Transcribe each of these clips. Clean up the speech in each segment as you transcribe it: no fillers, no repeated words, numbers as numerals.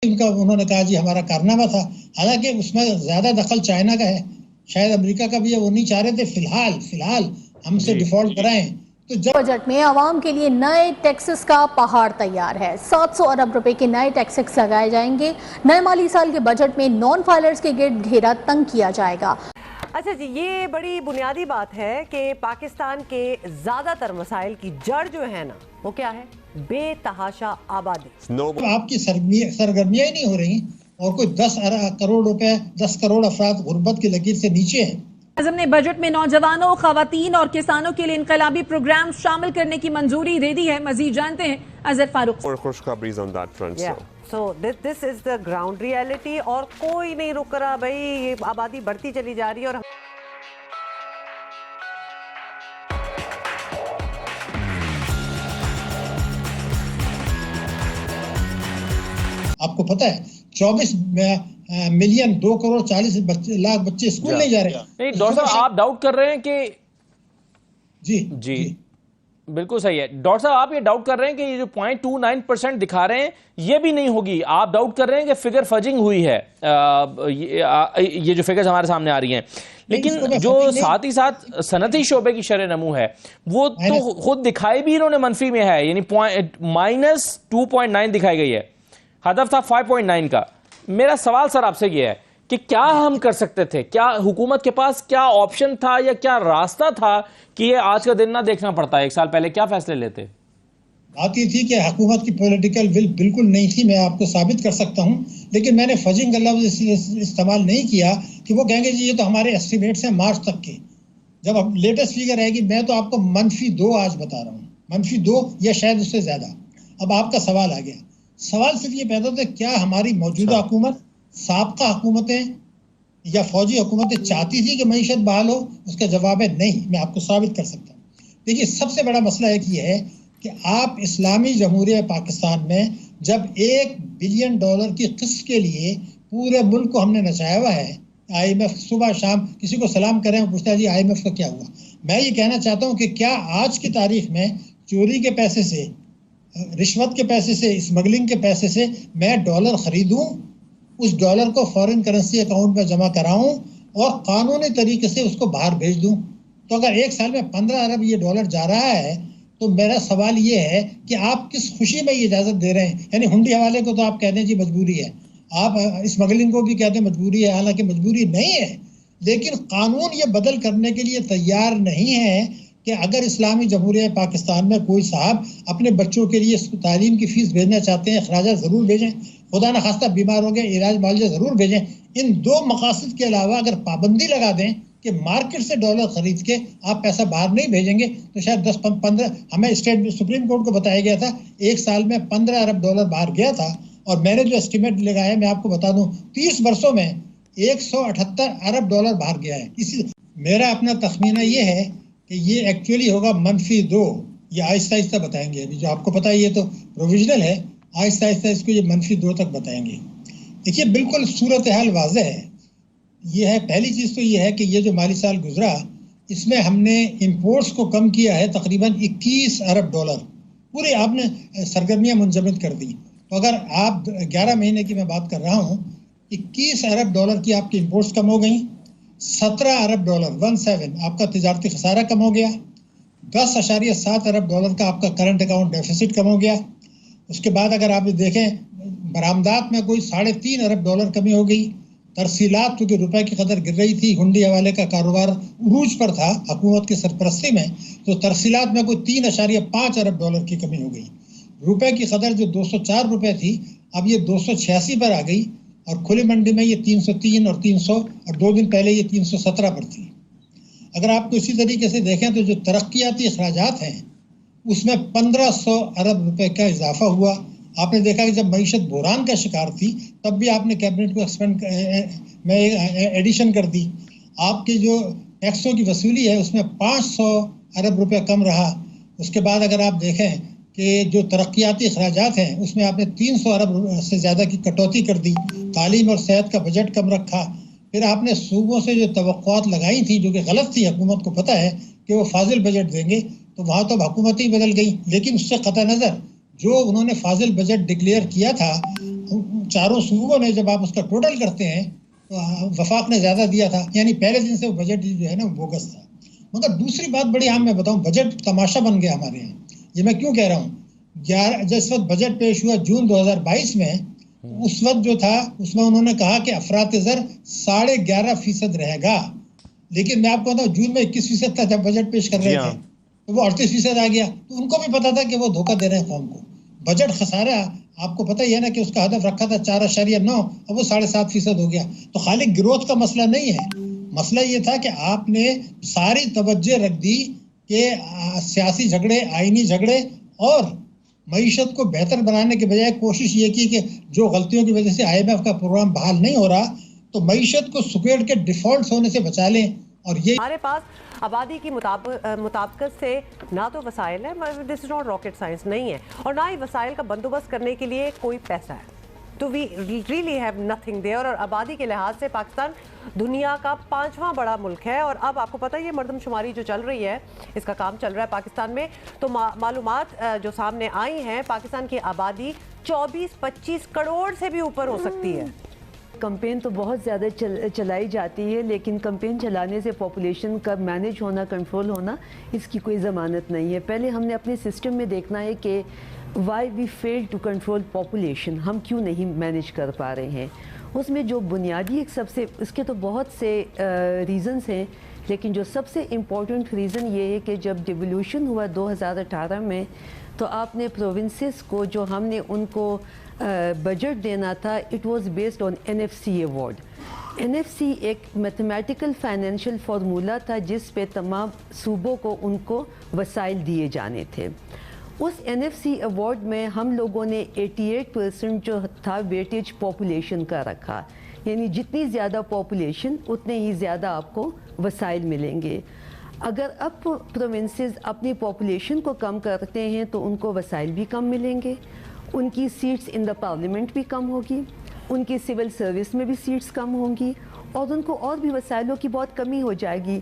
उनका उन्होंने कहा जी हमारा कारनामा था, हालांकि उसमें ज्यादा दखल चाइना का है, शायद अमेरिका का भी है, वो नहीं चाह रहे थे फिलहाल हमसे डिफॉल्ट कराएं। तो जब बजट में आवाम के लिए नए टैक्सेस का पहाड़ तैयार है। 700 अरब रुपए के नए टैक्सेस लगाए जाएंगे। नए माली साल के बजट में नॉन फाइलर्स के गिर्द घेरा तंग किया जाएगा। अच्छा जी, ये बड़ी बुनियादी बात है कि पाकिस्तान के ज्यादातर मसाइल की जड़ जो है ना, वो क्या है? बेतहाशा आबादी। आपकी सरगर्मियां ही नहीं हो रही और कोई 10 करोड़ रुपए, 10 करोड़ अफराद गुर्बत की लकीर से नीचे हैं। आज़म ने बजट में नौजवानों, खवातीन और किसानों के लिए इनकलाबी प्रोग्राम शामिल करने की मंजूरी दे दी है। मजीद जानते हैं Azhar Farooq. So this is the ground reality और कोई नहीं रुक रहा भाई, ये आबादी बढ़ती चली जा रही है। और आपको पता है 24 मिलियन 2 करोड़ 40 लाख बच्चे स्कूल नहीं जा रहे। नहीं डॉक्टर साहब, आप डाउट कर रहे हैं कि जी बिल्कुल सही है डॉक्टर साहब, आप ये डाउट कर रहे हैं कि ये जो 0.29% दिखा रहे हैं ये भी नहीं होगी। आप डाउट कर रहे हैं कि फिगर फजिंग हुई है, ये जो फिगर्स हमारे सामने आ रही हैं। लेकिन जो साथ ही साथ सनती शोबे की शरह नमू है वो तो खुद दिखाई भी इन्होंने मनफी में है, यानी -2.9 दिखाई गई है। हदफ था 5.9 का। मेरा सवाल सर आपसे ये है कि क्या हम कर सकते थे, क्या हुकूमत के पास क्या ऑप्शन था या क्या रास्ता था कि ये आज का दिन ना देखना पड़ता है? 1 साल पहले क्या फैसले लेते? बात ये थी कि हुकूमत की पॉलिटिकल विल बिल्कुल नहीं थी, मैं आपको साबित कर सकता हूं, लेकिन मैंने फजिंग का लफ्ज इस्तेमाल नहीं किया कि वो कहेंगे जी ये तो हमारे एस्टिमेट्स हैं मार्च तक के। जब अब लेटेस्ट फिगर आएगी, मैं तो आपको -2 आज बता रहा हूँ, -2 या शायद उससे ज्यादा। अब आपका सवाल आ गया, सवाल सिर्फ ये पैदा होता है क्या हमारी मौजूदा हुकूमत, साबका हुकूमतें या फौजी हुकूमतें चाहती थी कि मईशत बहाल हो? उसका जवाब है नहीं। मैं आपको साबित कर सकता हूँ। देखिए, सबसे बड़ा मसला एक ये है कि आप इस्लामी जमहूरिया पाकिस्तान में जब $1 बिलियन की किस्त के लिए पूरे मुल्क को हमने नचाया हुआ है, IMF सुबह शाम किसी को सलाम करें पूछता है जी IMF का क्या हुआ। मैं ये कहना चाहता हूँ कि क्या आज की तारीख में चोरी के पैसे से, रिश्वत के पैसे से, स्मगलिंग के पैसे से मैं डॉलर खरीदूं, उस डॉलर को फॉरेन करेंसी अकाउंट में जमा कराऊं और कानूनी तरीके से उसको बाहर भेज दूं? तो अगर 1 साल में 15 अरब ये डॉलर जा रहा है तो मेरा सवाल ये है कि आप किस खुशी में ये इजाजत दे रहे हैं? यानी हुंडी हवाले को तो आप कहते हैं जी मजबूरी है, आप स्मगलिंग को भी कहते हैं मजबूरी है, हालांकि मजबूरी नहीं है, लेकिन कानून ये बदल करने के लिए तैयार नहीं है कि अगर इस्लामी जमहूरिया पाकिस्तान में कोई साहब अपने बच्चों के लिए तालीम की फीस भेजना चाहते हैं, अखराजा ज़रूर भेजें, खुदा न खास्ता बीमार हो गए इलाज मुआवजा ज़रूर भेजें। इन 2 मकासद के अलावा अगर पाबंदी लगा दें कि मार्केट से डॉलर खरीद के आप पैसा बाहर नहीं भेजेंगे तो शायद 10-15, हमें सुप्रीम कोर्ट को बताया गया था 1 साल में 15 अरब डॉलर बाहर गया था, और मैंने जो एस्टिमेट लगाया मैं आपको बता दूं 30 वर्षों में 178 अरब डॉलर बाहर गया है। इसी मेरा अपना तखमीना ये है कि ये एक्चुअली होगा -2। ये आहिस्ता आहिस्ता बताएंगे, अभी जो आपको पता है ये तो प्रोविजनल है, आहिस्ता आहिस्ता इसको ये -2 तक बताएंगे। देखिए, बिल्कुल सूरत हाल वाज़ेह है। ये है, पहली चीज़ तो ये है कि ये जो माली साल गुजरा इसमें हमने इंपोर्ट्स को कम किया है तकरीबन 21 अरब डॉलर, पूरे आपने सरगर्मियाँ मुंजमद कर दी। तो अगर आप 11 महीने की मैं बात कर रहा हूँ, 21 अरब डॉलर की आपकी इंपोर्ट्स कम हो गई, 17 अरब डॉलर 17 आपका तिजारती खसारा कम हो गया, 10.7 अरब डॉलर का आपका करंट अकाउंट डेफिसिट कम हो गया। उसके बाद अगर आप देखें बरामदात में कोई 3.5 अरब डॉलर कमी हो गई। तरसीलात, क्योंकि रुपए की कदर गिर रही थी, हुंडी हवाले का कारोबार उरूज पर था हुकूमत की सरपरस्ती में, तो तरसीलात में कोई 3.5 अरब डॉलर की कमी हो गई। रुपए की कदर जो 204 रुपए थी अब ये 286 पर आ गई, और खुली मंडी में ये 303 और 300, और 2 दिन पहले ये 317 पर थी। अगर आपको इसी तरीके से देखें तो जो तरक्याती अखराजात हैं उसमें 1500 अरब रुपए का इजाफा हुआ। आपने देखा कि जब मईशत बुहरान का शिकार थी तब भी आपने कैबिनेट को एक्सपेंड में एडिशन कर दी। आपकी जो टैक्सों की वसूली है उसमें 500 अरब रुपए कम रहा। उसके बाद अगर आप देखें कि जो तरक्याती अखराजात हैं उसमें आपने 300 अरब से ज़्यादा की कटौती कर दी। तालीम और सेहत का बजट कम रखा। फिर आपने सूबों से जो तवक्कुआत लगाई थी जो कि गलत थी, हुकूमत को पता है कि वो फाजिल बजट देंगे, तो वहाँ तो हुकूमत ही बदल गई। लेकिन उससे कतई नज़र जो उन्होंने फाजिल बजट डिक्लेयर किया था चारों सूबों ने जब आप उसका टोटल करते हैं तो वफाक ने ज्यादा दिया था, यानी पहले दिन से वो बजट जो है ना बोगस था। मगर दूसरी बात बड़ी अहम मैं बताऊं, बजट तमाशा बन गया हमारे यहाँ। ये मैं क्यों कह रहा हूँ, 11 जिस वक्त बजट पेश हुआ जून 2022 में, उस वक्त जो था उसमें उन्होंने कहा कि अफरात-ए-ज़र 11.5% रहेगा, लेकिन मैं आपको बताऊं जून में 21% था जब बजट पेश कर रहे थे, तो वो 38% आ गया। तो उनको भी पता था कि वो धोखा दे रहे हैं कौम को। बजट खसारा आपको पता ही है ना कि उसका हदफ रखा था 4.9, अब वो 7.5% हो गया। तो खाली ग्रोथ का मसला नहीं है, मसला ये था कि आपने सारी तवज्जो रख दी कि सियासी झगड़े, आईनी झगड़े और मईशत को बेहतर बनाने के बजाय कोशिश ये की कि जो गलतियों की वजह से IMF का प्रोग्राम बहाल नहीं हो रहा, तो मईशत को सुकेड़ के डिफॉल्ट होने से बचा लें। और ये हमारे पास आबादी की मुताबिकत से ना तो वसाइल है, this is not rocket science नहीं है, और ना ही वसाइल का बंदोबस्त करने के लिए कोई पैसा है। तो we really have nothing there. और आबादी के लिहाज से पाकिस्तान दुनिया का 5वां बड़ा मुल्क है। और अब आपको पता है ये मरदमशुमारी जो चल रही है, इसका काम चल रहा है पाकिस्तान में, तो मालूमात जो सामने आई हैं, पाकिस्तान की आबादी 24-25 करोड़ से भी ऊपर हो सकती है। कैंपेन तो बहुत ज़्यादा चलाई जाती है, लेकिन कैंपेन चलाने से पॉपुलेशन का मैनेज होना, कंट्रोल होना, इसकी कोई ज़मानत नहीं है। पहले हमने अपने सिस्टम में देखना है कि why we fail to control population, हम क्यों नहीं मैनेज कर पा रहे हैं। उसमें जो बुनियादी एक सबसे, इसके तो बहुत से रीज़न्स हैं, लेकिन जो सबसे इम्पोर्टेंट रीज़न ये है कि जब डिवोल्यूशन हुआ 2018 में, तो आपने प्रोविंसेस को जो हमने उनको बजट देना था, it was based on NFC award. NFC एक मैथमेटिकल फाइनेंशियल फार्मूला था जिस पे तमाम सूबों को उनको वसाइल दिए जाने थे। उस NFC अवार्ड में हम लोगों ने 88% जो था वेटेज पॉपुलेशन का रखा, यानी जितनी ज़्यादा पॉपुलेशन उतने ही ज़्यादा आपको वसाइल मिलेंगे। अगर अब प्रोविंसेस अपनी पॉपुलेशन को कम करते हैं तो उनको वसाइल भी कम मिलेंगे, उनकी सीट्स इन द पार्लियामेंट भी कम होगी, उनकी सिविल सर्विस में भी सीट्स कम होंगी, और उनको और भी वसाइलों की बहुत कमी हो जाएगी।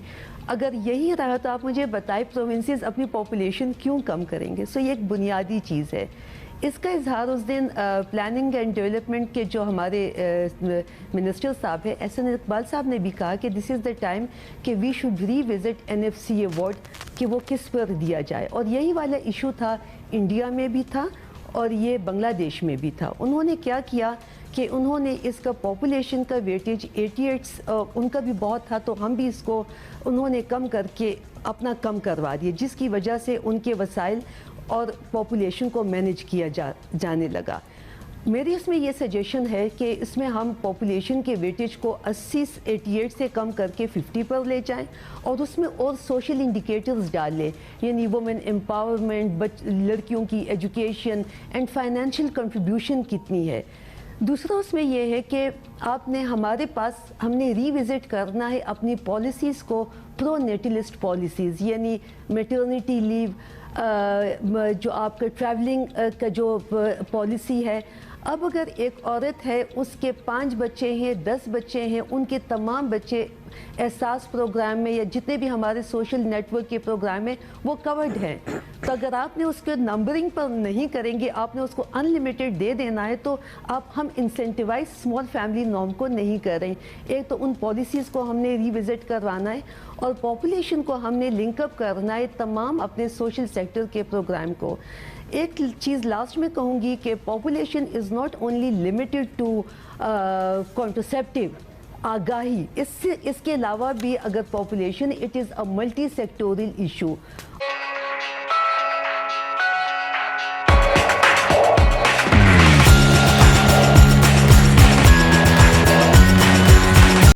अगर यही रहा तो आप मुझे बताएं प्रोविंसेस अपनी पॉपुलेशन क्यों कम करेंगे। सो ये एक बुनियादी चीज़ है। इसका इजहार उस दिन प्लानिंग एंड डेवलपमेंट के जो हमारे मिनिस्टर साहब हैं, SN इकबाल साहब ने भी कहा कि दिस इज़ द टाइम कि we should revisit NFC award, कि वो किस पर दिया जाए। और यही वाला इशू था, इंडिया में भी था और ये बांग्लादेश में भी था। उन्होंने क्या किया कि उन्होंने इसका पॉपुलेशन का वेटेज 88 उनका भी बहुत था, तो हम भी इसको उन्होंने कम करके अपना कम करवा दिया, जिसकी वजह से उनके वसाइल और पॉपुलेशन को मैनेज किया जाने लगा। मेरी इसमें ये सजेशन है कि इसमें हम पॉपुलेशन के वेटेज को 88 से कम करके 50 पर ले जाएं, और उसमें और सोशल इंडिकेटर्स डाल लें, यानी वुमेन एम्पावरमेंट, लड़कियों की एजुकेशन एंड फाइनेंशियल कंट्रीब्यूशन कितनी है। दूसरा उसमें यह है कि आपने हमने रीविज़िट करना है अपनी पॉलिसीज़ को, प्रो नेटलिस्ट पॉलिसीज़, यानी मैटरनिटी लीव, जो आपका ट्रैवलिंग का जो पॉलिसी है। अब अगर एक औरत है, उसके 5 बच्चे हैं, 10 बच्चे हैं, उनके तमाम बच्चे एहसास प्रोग्राम में या जितने भी हमारे सोशल नेटवर्क के प्रोग्राम में वो कवर्ड हैं, तो अगर आपने उसके नंबरिंग पर नहीं करेंगे, आपने उसको अनलिमिटेड दे देना है, तो हम इंसेंटिवाइज स्मॉल फैमिली नॉर्म को नहीं कर रहे हैं। एक तो उन पॉलिसीज़ को हमने रिविज़िट करवाना है, और पॉपुलेशन को हमने लिंकअप करना है तमाम अपने सोशल सेक्टर के प्रोग्राम को। एक चीज़ लास्ट में कहूँगी कि population is not only limited to contraceptive आगाही, इसके अलावा भी अगर population, it is a multi sectoral issue.